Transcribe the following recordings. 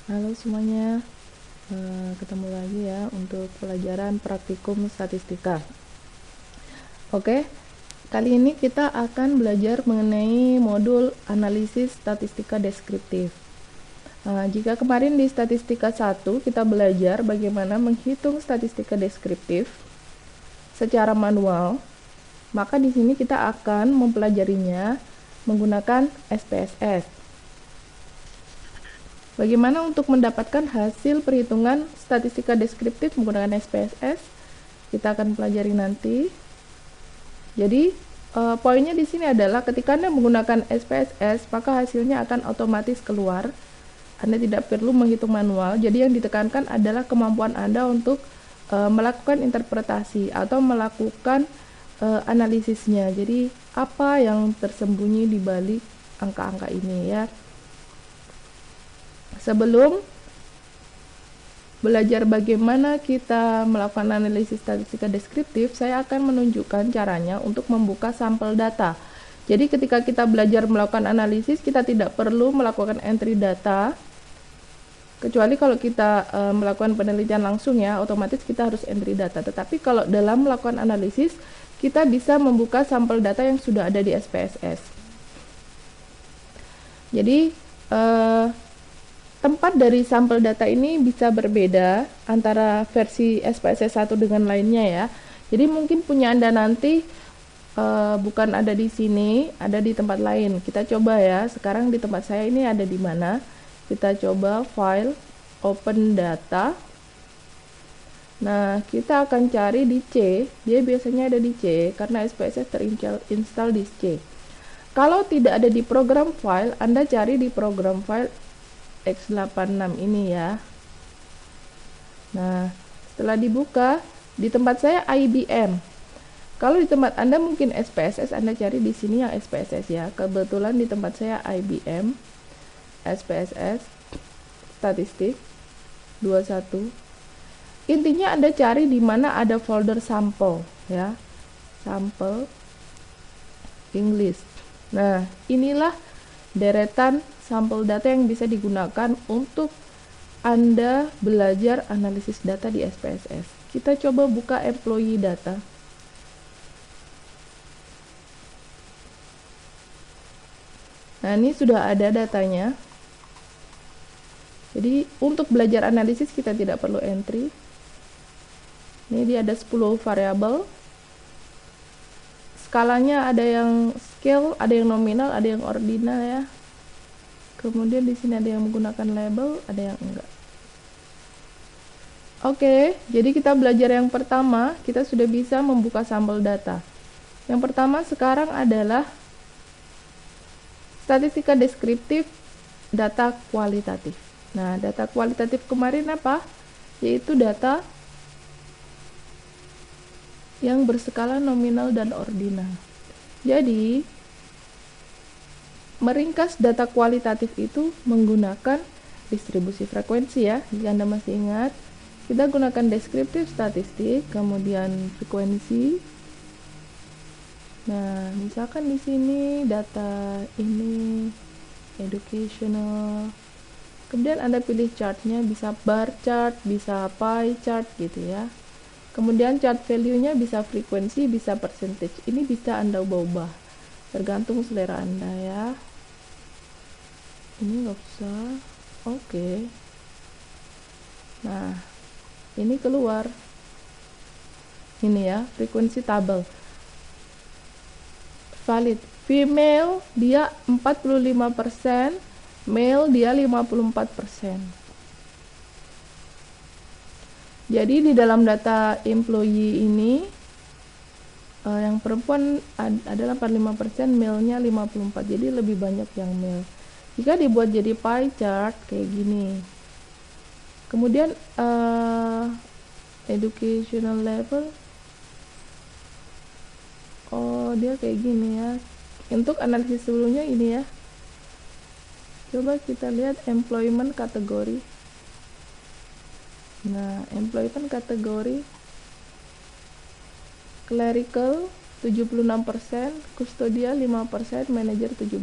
Halo semuanya, ketemu lagi ya untuk pelajaran praktikum statistika. Oke, kali ini kita akan belajar mengenai modul analisis statistika deskriptif. Jika kemarin di statistika 1 kita belajar bagaimana menghitung statistika deskriptif secara manual, maka di sini kita akan mempelajarinya menggunakan SPSS. Bagaimana untuk mendapatkan hasil perhitungan statistika deskriptif menggunakan SPSS? Kita akan pelajari nanti. Jadi, poinnya di sini adalah ketika Anda menggunakan SPSS, maka hasilnya akan otomatis keluar. Anda tidak perlu menghitung manual. Jadi, yang ditekankan adalah kemampuan Anda untuk melakukan interpretasi atau melakukan analisisnya. Jadi, apa yang tersembunyi di balik angka-angka ini ya. Sebelum belajar bagaimana kita melakukan analisis statistika deskriptif, saya akan menunjukkan caranya untuk membuka sampel data. Jadi ketika kita belajar melakukan analisis, kita tidak perlu melakukan entry data, kecuali kalau kita melakukan penelitian langsung ya, otomatis kita harus entry data. Tetapi kalau dalam melakukan analisis, kita bisa membuka sampel data yang sudah ada di SPSS. Jadi, tempat dari sampel data ini bisa berbeda antara versi SPSS 1 dengan lainnya ya. Jadi mungkin punya Anda nanti bukan ada di sini, ada di tempat lain. Kita coba ya, sekarang di tempat saya ini ada di mana. Kita coba file, open data. Nah, kita akan cari di C, dia biasanya ada di C, karena SPSS terinstall di C. Kalau tidak ada di program file, Anda cari di program file X86 ini ya. Nah, setelah dibuka, di tempat saya IBM. Kalau di tempat Anda mungkin SPSS, Anda cari di sini yang SPSS ya. Kebetulan di tempat saya IBM, SPSS, statistik 21. Intinya Anda cari di mana ada folder sampel ya. Sampel English. Nah, inilah deretan sampel data yang bisa digunakan untuk Anda belajar analisis data di SPSS. Kita coba buka employee data. Nah, ini sudah ada datanya. Jadi, untuk belajar analisis kita tidak perlu entry. Ini dia ada 10 variabel. Skalanya ada yang scale, ada yang nominal, ada yang ordinal ya. Kemudian di sini ada yang menggunakan label, ada yang enggak. Oke, jadi kita belajar yang pertama, kita sudah bisa membuka sampel data. Yang pertama sekarang adalah statistika deskriptif data kualitatif. Nah, data kualitatif kemarin apa? Yaitu data yang berskala nominal dan ordinal. Jadi, meringkas data kualitatif itu menggunakan distribusi frekuensi ya. Jika Anda masih ingat, kita gunakan deskriptif statistik, kemudian frekuensi. Nah, misalkan di sini data ini educational. Kemudian Anda pilih chartnya, bisa bar chart, bisa pie chart gitu ya. Kemudian chart value-nya bisa frekuensi, bisa percentage. Ini bisa Anda ubah-ubah, tergantung selera Anda ya. Ini nggak usah. Oke. Nah, ini keluar. Ini ya, frekuensi tabel. Valid. Female dia 45%, male dia 54%. Jadi di dalam data employee ini yang perempuan adalah 45%, male-nya 54%. Jadi lebih banyak yang male. Jika dibuat jadi pie chart kayak gini. Kemudian educational level. Oh, dia kayak gini ya. Untuk analisis sebelumnya ini ya. Coba kita lihat employment kategori. Nah, employment kategori clerical 76%, custodial 5%, manager 17%.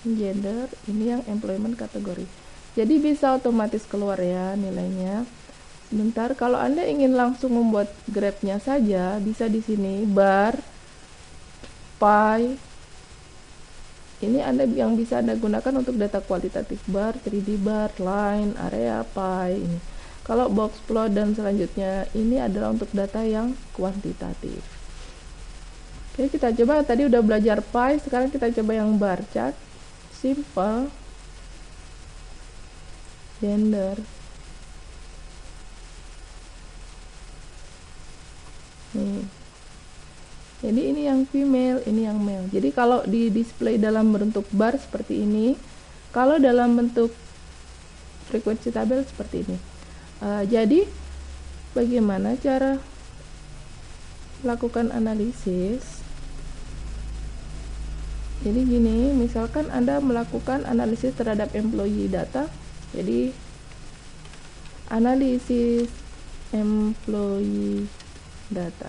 gender, ini yang employment kategori. Jadi bisa otomatis keluar ya nilainya. Sebentar, kalau Anda ingin langsung membuat grafnya saja, bisa di sini bar, pie. Ini yang bisa Anda gunakan untuk data kualitatif bar, 3D bar, line, area, pie. Ini. Kalau box plot dan selanjutnya ini adalah untuk data yang kuantitatif. Oke, kita coba, tadi udah belajar pie, sekarang kita coba yang bar chart. Simple, gender. Nih. Jadi ini yang female, ini yang male. Jadi kalau di display dalam bentuk bar seperti ini, kalau dalam bentuk frekuensi tabel seperti ini. Jadi bagaimana cara melakukan analisis? Jadi gini, misalkan Anda melakukan analisis terhadap employee data. Jadi analisis employee data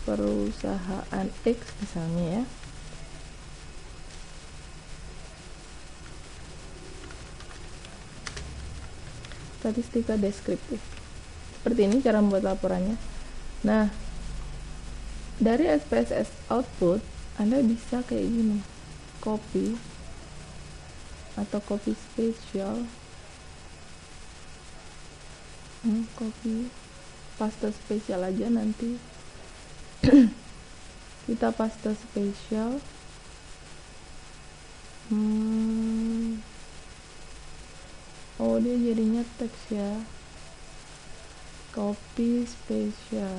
perusahaan X misalnya ya. Statistika deskriptif. Seperti ini cara membuat laporannya. Nah, dari SPSS output Anda bisa kayak gini, copy atau copy spesial, copy paste spesial aja nanti. Kita paste spesial. Oh, dia jadinya teks ya. Copy spesial.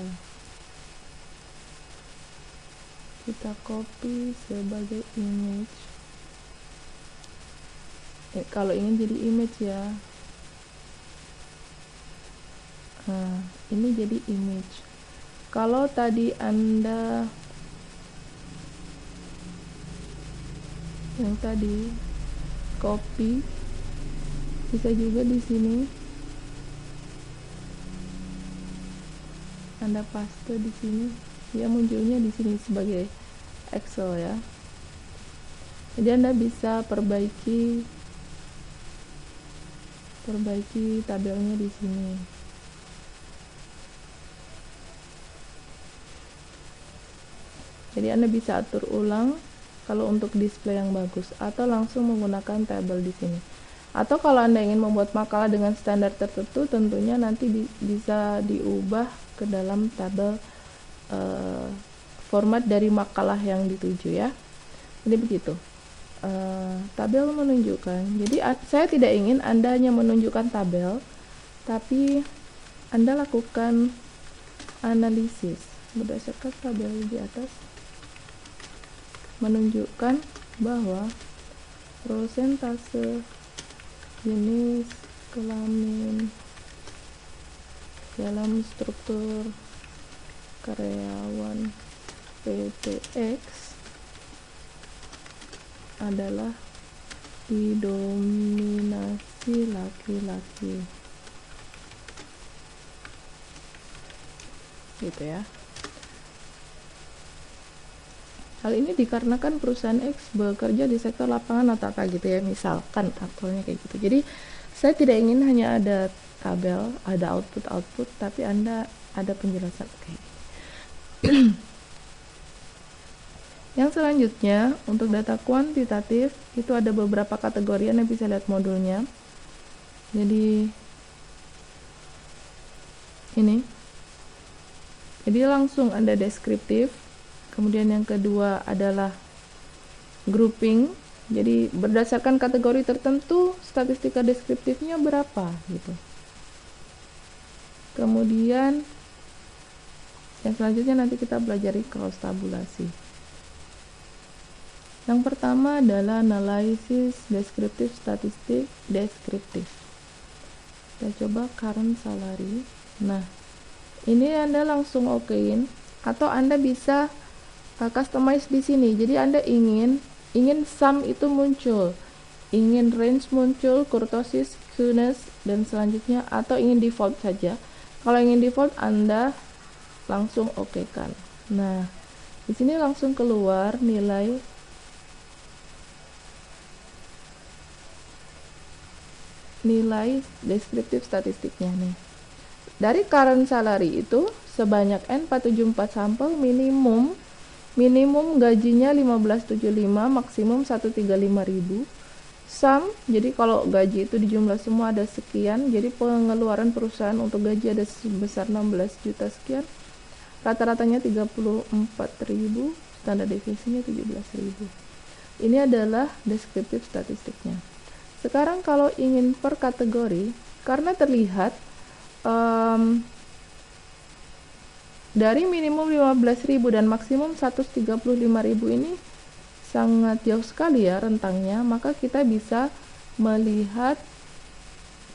Kita copy sebagai image. Kalau ingin jadi image ya. Nah, ini jadi image. Kalau tadi Anda yang tadi copy, bisa juga di sini Anda paste di sini, dia munculnya di sini sebagai Excel ya. Jadi Anda bisa perbaiki tabelnya di sini. Jadi Anda bisa atur ulang kalau untuk display yang bagus, atau langsung menggunakan tabel di sini. Atau kalau Anda ingin membuat makalah dengan standar tertentu, tentunya nanti bisa diubah ke dalam tabel format dari makalah yang dituju ya. Jadi begitu. Tabel menunjukkan. Jadi saya tidak ingin Anda hanya menunjukkan tabel, tapi Anda lakukan analisis berdasarkan tabel di atas, menunjukkan bahwa prosentase jenis kelamin dalam struktur karyawan PTX adalah didominasi laki-laki, gitu ya. Hal ini dikarenakan perusahaan X bekerja di sektor lapangan atau apa gitu ya, misalkan aktornya kayak gitu. Jadi saya tidak ingin hanya ada tabel, ada output, tapi Anda ada penjelasan kayak gitu. Yang selanjutnya untuk data kuantitatif itu ada beberapa kategori, Anda bisa lihat modulnya. Jadi ini, jadi langsung Anda deskriptif. Kemudian yang kedua adalah grouping. Jadi berdasarkan kategori tertentu statistika deskriptifnya berapa gitu. Kemudian yang selanjutnya nanti kita belajar cross tabulasi. Yang pertama adalah analisis deskriptif statistik deskriptif. Kita coba current salary. Nah, ini Anda langsung okein, atau Anda bisa customize di sini. Jadi Anda ingin sum itu muncul, ingin range muncul, kurtosis, skewness, dan selanjutnya, atau ingin default saja. Kalau ingin default Anda langsung okekan. Nah, di sini langsung keluar nilai nilai deskriptif statistiknya nih. Dari current salary itu sebanyak N474 sampel minimum gajinya 1575, maksimum 135.000. Sum, jadi kalau gaji itu dijumlah semua ada sekian, jadi pengeluaran perusahaan untuk gaji ada sebesar 16 juta sekian. Rata-ratanya 34.000, standar deviasinya 17.000. Ini adalah deskriptif statistiknya. Sekarang kalau ingin per kategori, karena terlihat dari minimum 15.000 dan maksimum 135.000 ini sangat jauh sekali ya rentangnya, maka kita bisa melihat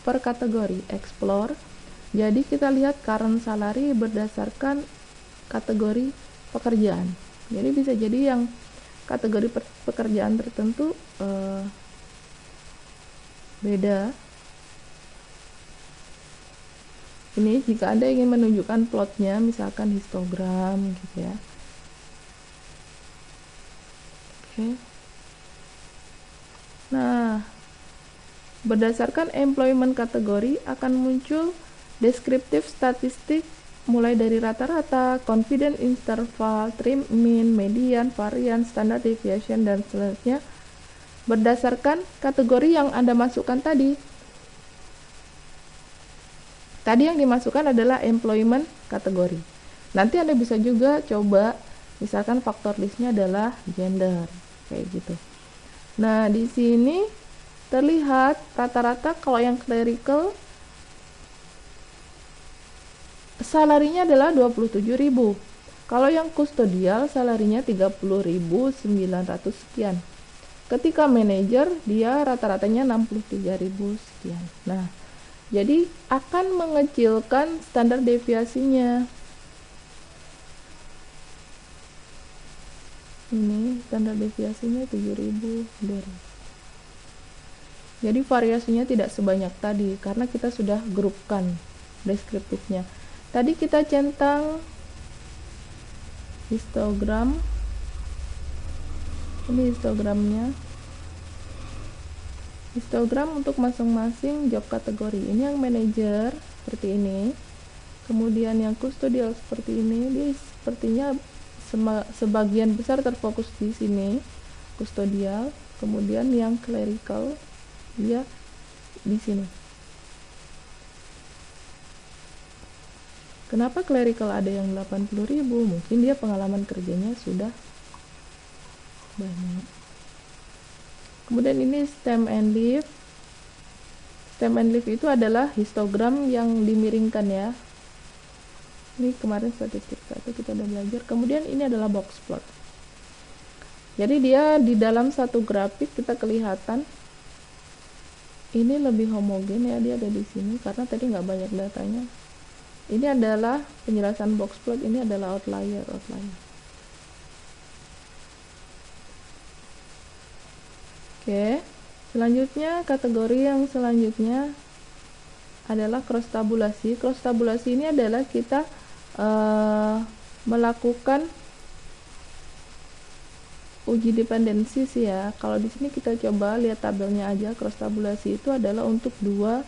per kategori, explore. Jadi kita lihat current salary berdasarkan kategori pekerjaan. Jadi bisa jadi yang kategori pekerjaan tertentu beda. Ini jika Anda ingin menunjukkan plotnya, misalkan histogram gitu ya. Oke. Nah, berdasarkan employment kategori akan muncul deskriptif statistik mulai dari rata-rata, confidence interval, trim mean, median, variance, standard deviation, dan selanjutnya berdasarkan kategori yang Anda masukkan tadi. Tadi yang dimasukkan adalah employment kategori. Nanti Anda bisa juga coba, misalkan faktor listnya adalah gender, kayak gitu. Nah, di sini terlihat rata-rata kalau yang clerical salarinya adalah 27.000. Kalau yang custodial salarinya 30.900 sekian. Ketika manajer dia rata-ratanya 63.000 sekian. Nah, jadi akan mengecilkan standar deviasinya. Ini standar deviasinya 7.000. Jadi variasinya tidak sebanyak tadi karena kita sudah grupkan deskriptifnya. Tadi kita centang histogram. Ini histogramnya. Histogram untuk masing-masing job kategori. Ini yang manajer seperti ini. Kemudian yang custodial seperti ini. Dia sepertinya sebagian besar terfokus di sini, custodial. Kemudian yang clerical dia di sini. Kenapa clerical ada yang 80.000? Mungkin dia pengalaman kerjanya sudah banyak. Kemudian ini stem and leaf. Stem and leaf itu adalah histogram yang dimiringkan ya. Ini kemarin statistik 1 kita udah belajar. Kemudian ini adalah box plot. Jadi dia di dalam satu grafik kita kelihatan ini lebih homogen ya, dia ada di sini karena tadi nggak banyak datanya. Ini adalah penjelasan box plot, ini adalah outlier. Oke, selanjutnya kategori yang selanjutnya adalah cross tabulasi. Cross tabulasi ini adalah kita melakukan uji dependensi sih ya. Kalau di sini kita coba lihat tabelnya aja. Cross tabulasi itu adalah untuk dua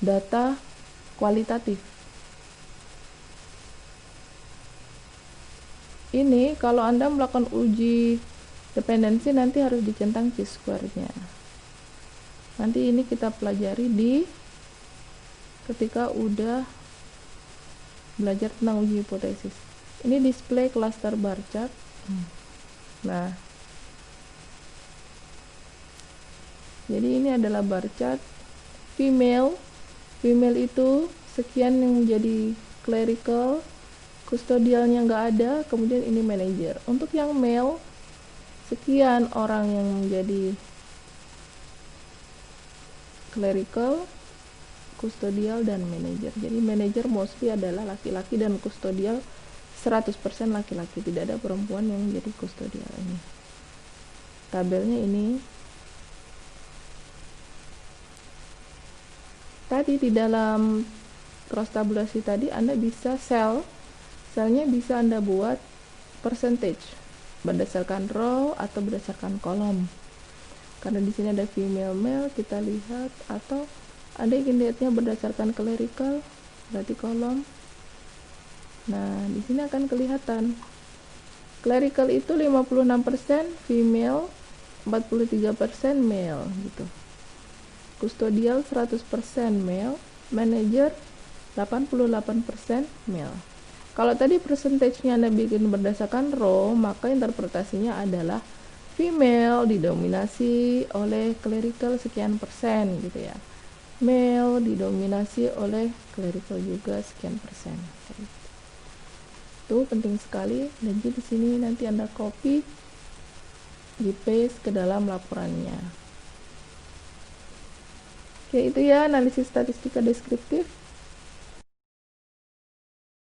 data kualitatif. Ini kalau Anda melakukan uji dependensi nanti harus dicentang chi-square-nya. Nanti ini kita pelajari di ketika udah belajar tentang uji hipotesis. Ini display cluster bar chart. Nah, jadi ini adalah bar chart female itu sekian yang menjadi clerical, custodialnya nggak ada, kemudian ini manager. Untuk yang male sekian orang yang menjadi clerical, custodial, dan manager. Jadi manager mostly adalah laki-laki dan custodial 100% laki-laki, tidak ada perempuan yang menjadi custodial. Ini tabelnya ini. Tadi di dalam cross tabulasi tadi Anda bisa selnya bisa Anda buat percentage berdasarkan row atau berdasarkan kolom. Karena di sini ada female male, kita lihat, atau Anda ingin lihatnya berdasarkan clerical, berarti kolom. Nah, di sini akan kelihatan. Clerical itu 56% female, 43% male gitu. Custodial 100% male, manager 88% male. Kalau tadi persentasenya Anda bikin berdasarkan row, maka interpretasinya adalah female didominasi oleh clerical sekian persen gitu ya. Male didominasi oleh clerical juga sekian persen. Itu penting sekali, dan di sini nanti Anda copy, di paste ke dalam laporannya. Oke, itu ya analisis statistika deskriptif.